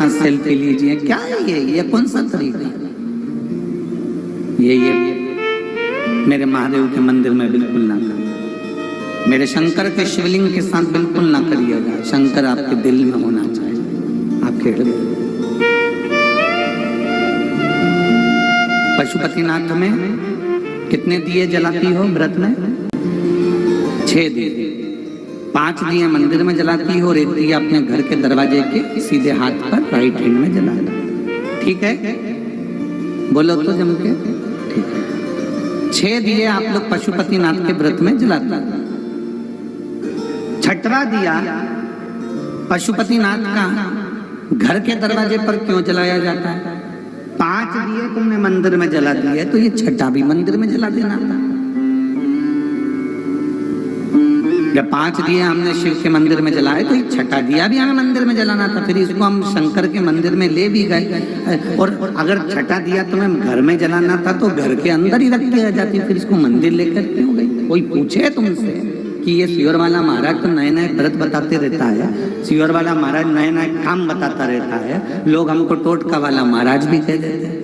साथ सेल्फी लीजिए। क्या है ये कौन सा तरीका? ये मेरे महादेव के मंदिर में बिल्कुल ना करिए, मेरे शंकर के शिवलिंग के साथ बिल्कुल ना करिएगा। शंकर आपके दिल में होना चाहिए। आप खेल पशुपतिनाथ में कितने दिए जलाती हो व्रत में? 6 दिए। 5 दिए मंदिर में जलाती हो और 1 दिया अपने घर के दरवाजे के सीधे हाथ पर राइट हैंड में जलाती। ठीक है, बोलो तो जम के। ठीक है, 6 दिए आप लोग पशुपतिनाथ के व्रत में जलाते हैं। 6वां दिया पशुपतिनाथ का घर के दरवाजे पर क्यों जलाया जाता है? 5 दिए तुमने मंदिर में जला दिए, तो ये 6वां भी मंदिर में जला देना था। जब 5 दिए हमने शिव के मंदिर में जलाए, तो 6वां दिया भी हमें मंदिर में जलाना था। फिर इसको हम शंकर के मंदिर में ले भी गए, और अगर 6वां दिया तुम्हें घर में जलाना था तो घर के अंदर ही रख के आ जाती, फिर इसको मंदिर लेकर क्यों गई? कोई पूछे तुमसे कि ये सियोर वाला महाराज तो नए नए व्रत बताते रहता है, सियोर वाला महाराज नए नए काम बताता रहता है, लोग हमको टोटका वाला महाराज भी कह देते हैं,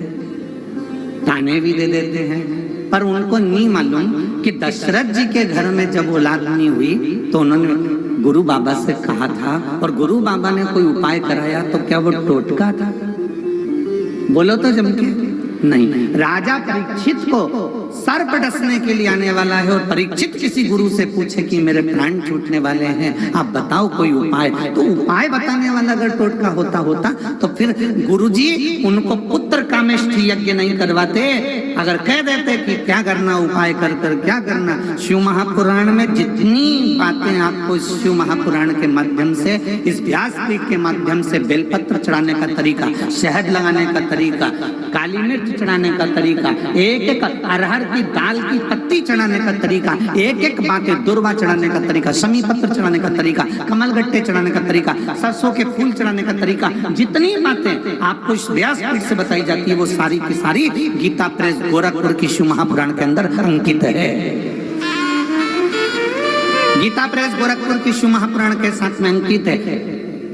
ताने भी दे देते हैं, पर उनको नहीं मालूम कि दशरथ जी के घर में जब औलाद नहीं हुई तो उन्होंने गुरु बाबा से कहा था, और गुरु बाबा ने कोई उपाय कराया, तो क्या वो टोटका था? बोलो तो जम के। नहीं, राजा परीक्षित को सर्प डसने के लिए आने वाला है, और परीक्षित किसी गुरु से पूछे कि मेरे प्राण छूटने वाले हैं, आप बताओ कोई उपाय। तो उपाय बताने वाला अगर टोटका होता तो फिर गुरुजी उनको पुत्र कामेष्ठ यज्ञ नहीं करवाते। अगर कह देते कि क्या करना, उपाय कर कर क्या करना। शिव महापुराण में जितनी बातें आपको शिव महापुराण के माध्यम से, इस व्यासपीठ के माध्यम से, बेलपत्र चढ़ाने का तरीका, शहद लगाने का तरीका, काली मिर्च चढ़ाने का तरीका, एक एक अरहर की दाल की पत्ती चढ़ाने का तरीका, एक एक बातें, दुर्वा चढ़ाने का तरीका, शमी पत्र चढ़ाने का तरीका, कमलगट्टे चढ़ाने का तरीका, सरसों के फूल चढ़ाने का तरीका, जितनी बातें आपको इस व्यासपीठ से बताई जाती है वो सारी की सारी गीता प्रेस गोरखपुर की शिव महापुराण के अंदर अंकित है। गीता प्रेस गोरखपुर की शिव महापुराण के साथ में अंकित है।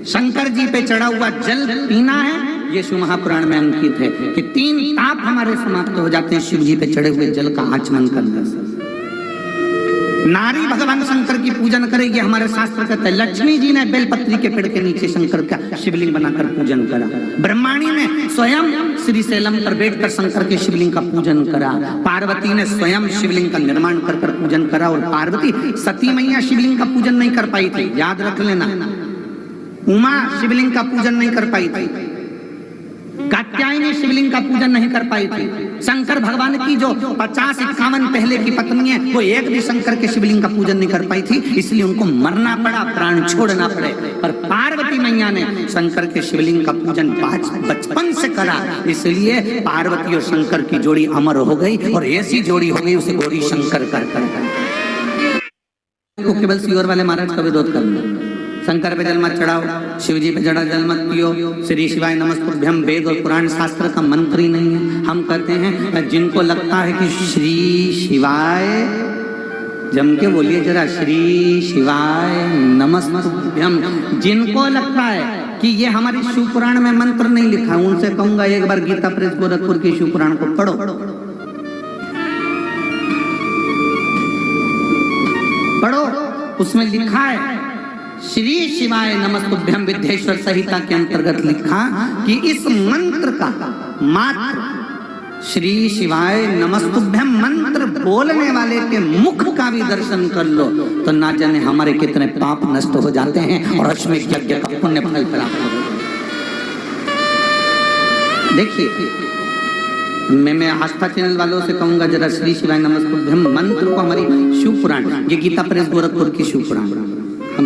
शंकर जी पे चढ़ा हुआ जल पीना है, ये शिव महापुराण में अंकित है कि 3 ताप हमारे समाप्त हो जाते हैं शिव जी पे चढ़े हुए जल का आचमन करने से। नारी भगवान शंकर की पूजन करेगी, हमारे शास्त्र कहते हैं। लक्ष्मी जी ने बेलपत्री के पेड़ के नीचे शंकर का शिवलिंग बनाकर पूजन करा। ब्रह्माणी ने स्वयं श्री शैलम पर बैठकर शंकर के शिवलिंग का पूजन करा। पार्वती ने स्वयं शिवलिंग का निर्माण कर कर पूजन करा, और पार्वती सती मैया शिवलिंग का पूजन नहीं कर पाई थी, याद रख लेना। उमा शिवलिंग का पूजन नहीं कर पाई थी, कात्यायनी शिवलिंग का पूजन नहीं कर पाई थी। शंकर भगवान की जो 50-51 पहले की पत्नी है, वो एक भी शंकर के शिवलिंग का पूजन नहीं कर पाई थी, इसलिए उनको मरना पड़ा, प्राण छोड़ना पड़े। पर पार्वती मैया ने शंकर के शिवलिंग का पूजन बचपन से करा, इसलिए पार्वती और शंकर की जोड़ी अमर हो गई, और ऐसी जोड़ी हो गई उसे गौरी शंकर कर केवल सियोर वाले महाराज का विरोध करना। शंकर पे जल मत चढ़ाओ, शिव जी पे जड़ा जल मत पियो, श्री शिवाय नमस्तुभ्यम वेद और पुराण शास्त्र का मंत्र ही नहीं है। हम कहते हैं जिनको लगता है कि श्री शिवाय, जम के बोलिए जरा, श्री शिवाय नमस्तुभ्यम, जिनको लगता है कि ये हमारे शिव पुराण में मंत्र नहीं लिखा, उनसे कहूंगा एक बार गीता प्रेस गोरखपुर के शिव पुराण को पढ़ो। पढ़ो, उसमें लिखा है श्री शिवाय नमस्तुभ्यम। विद्येश्वर संहिता के अंतर्गत लिखा कि इस मंत्र का मात्र श्री शिवाय नमस्तुभ्यम मंत्र बोलने वाले के मुख का भी दर्शन कर लो तो ना जाने हमारे कितने पाप नष्ट हो जाते हैं और अश्वमेध यज्ञ का पुण्य फल प्राप्त हो। देखिए, मैं आस्था चैनल वालों से कहूंगा जरा श्री शिवाय नमस्तुभ्यम मंत्र को हमारी शिव पुराण, ये गीता प्रेस गोरखपुर की शिव पुराण, हम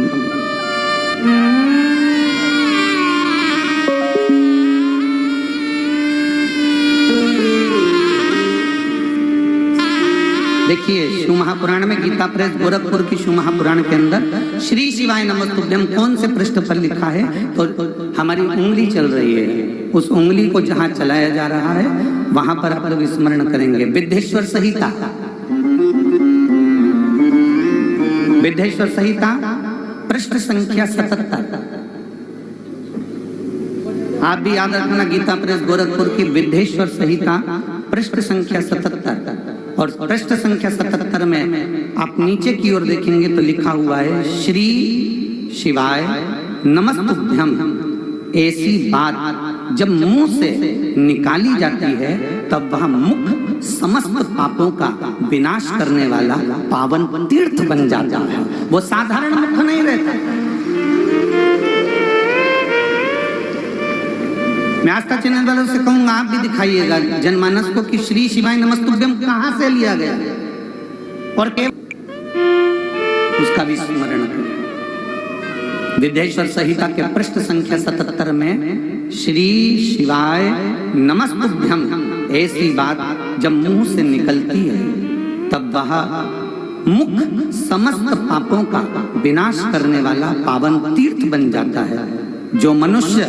देखिए शिव महापुराण में, गीता प्रेस गोरखपुर की शिव महापुराण के अंदर श्री शिवाय नमस्तुभ्यम कौन से पृष्ठ पर लिखा है, तो हमारी उंगली चल रही है, उस उंगली को जहां चलाया जा रहा है वहां पर आप लोग स्मरण करेंगे। विद्येश्वर संहिता, विद्येश्वर संहिता पृष्ठ संख्या 77। आप भी याद रखना, गीता प्रेस गोरखपुर की विद्धेश्वर संहिता पृष्ठ संख्या 77 और पृष्ठ संख्या 77 में आप नीचे की ओर देखेंगे तो लिखा हुआ है श्री शिवाय नमस्तुभ्यम। ऐसी बात जब मुंह से निकाली जाती है तब वह मुख समस्त पापों का विनाश करने वाला पावन तीर्थ बन जाता है। वो साधारण मुख नहीं रहता। मैं आस्था चैनल वालों से कहूंगा, आप भी दिखाइएगा जनमानस को कि श्री शिवाय नमस्तुभ्यम कहां से लिया गया और उसका भी स्मरण करें। विद्धेश्वर संहिता के पृष्ठ संख्या 77 में श्री शिवाय नमस्तुभ्यम, ऐसी बात जब मुंह से निकलती है तब वह मुख समस्त पापों का विनाश करने वाला पावन तीर्थ बन जाता है। जो मनुष्य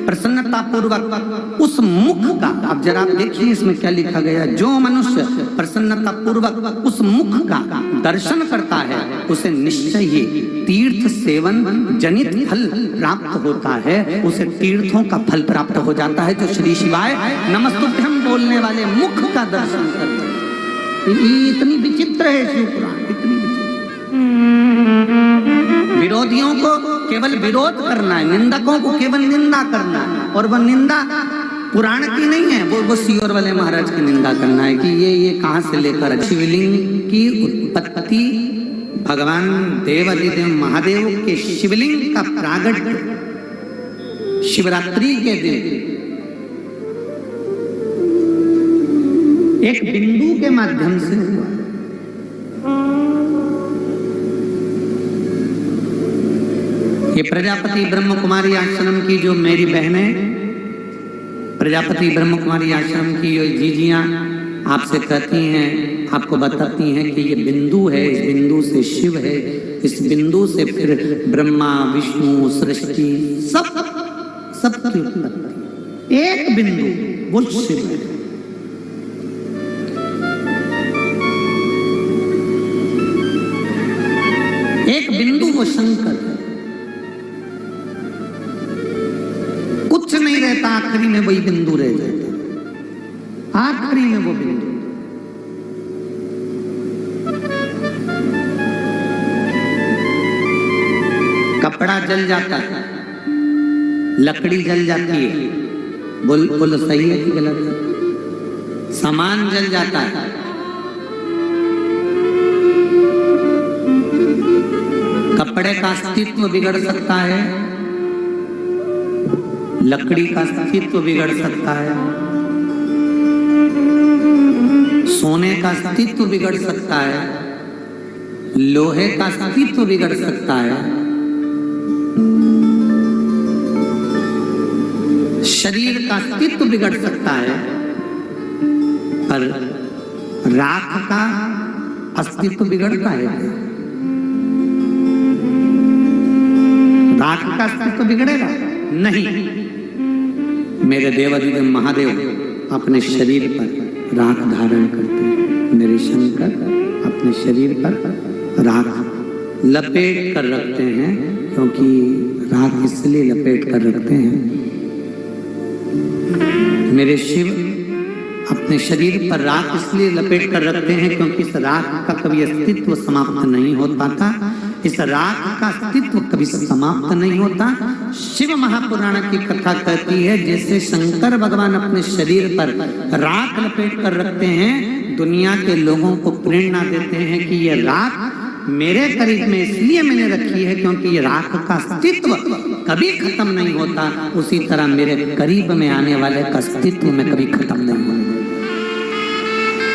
प्रसन्नता पूर्वक उस मुख का, आप जरा देखिए इसमें क्या लिखा गया, जो मनुष्य प्रसन्नता पूर्वक उस मुख का दर्शन करता है उसे निश्चय ही तीर्थ सेवन जनित फल प्राप्त होता है, उसे तीर्थों का फल प्राप्त हो जाता है। जो श्री शिवाय नमस्तुभ्यम बोलने वाले मुख का दर्शन करते हैं। इतनी विचित्र है शिव पुराण, इतनी विचित्र। विरोधियों को केवल विरोध करना है, निंदकों को केवल निंदा करना है, और वह निंदा पुराण की नहीं है, वो सियोर वाले महाराज की निंदा करना है कि ये कहां से लेकर। शिवलिंग की उत्पत्ति भगवान देवादिदेव महादेव के शिवलिंग का प्रागट्य शिवरात्रि के दिन एक बिंदु के माध्यम से हुआ। ये प्रजापति ब्रह्म कुमारी आश्रम की जो मेरी बहनें, प्रजापति ब्रह्म कुमारी आश्रम की जो जीजियां आपसे कहती हैं, आपको बताती हैं कि ये बिंदु है, इस बिंदु से शिव है, इस बिंदु से फिर ब्रह्मा विष्णु सृष्टि सब की उत्पत्ति। एक बिंदु वो शिव है। एक बिंदु वो शंकर है। कुछ नहीं रहता, आखिरी में वही बिंदु रह जाता, आखिरी में वो बिंदु। कपड़ा जल जाता है, लकड़ी जल जाती है, बोलो सही है कि गलत? सामान जल जाता है, कपड़े का अस्तित्व बिगड़ सकता है, लकड़ी का अस्तित्व बिगड़ सकता है, सोने का अस्तित्व बिगड़ सकता है, लोहे का अस्तित्व बिगड़ सकता है, शरीर का अस्तित्व बिगड़ सकता है, पर राख का अस्तित्व बिगड़ता है? राख का अस्तित्व बिगड़ेगा नहीं। मेरे देवादिदेव महादेव अपने शरीर पर राख धारण करते हैं, मेरे शंकर अपने शरीर पर राख लपेट कर रखते हैं, क्योंकि राख इसलिए लपेट कर रखते हैं, मेरे शिव अपने शरीर पर राख इसलिए लपेट कर रखते हैं क्योंकि इस राख का कभी अस्तित्व समाप्त नहीं हो पाता, इस राख का अस्तित्व कभी समाप्त नहीं होता। शिव महापुराण की कथा कहती है जैसे शंकर भगवान अपने शरीर पर राख लपेट कर रखते हैं, दुनिया के लोगों को प्रेरणा देते हैं कि ये राख मेरे करीब में इसलिए मैंने रखी है क्योंकि ये राख का अस्तित्व कभी खत्म नहीं होता, उसी तरह मेरे करीब में आने वाले का अस्तित्व में कभी खत्म नहीं होता।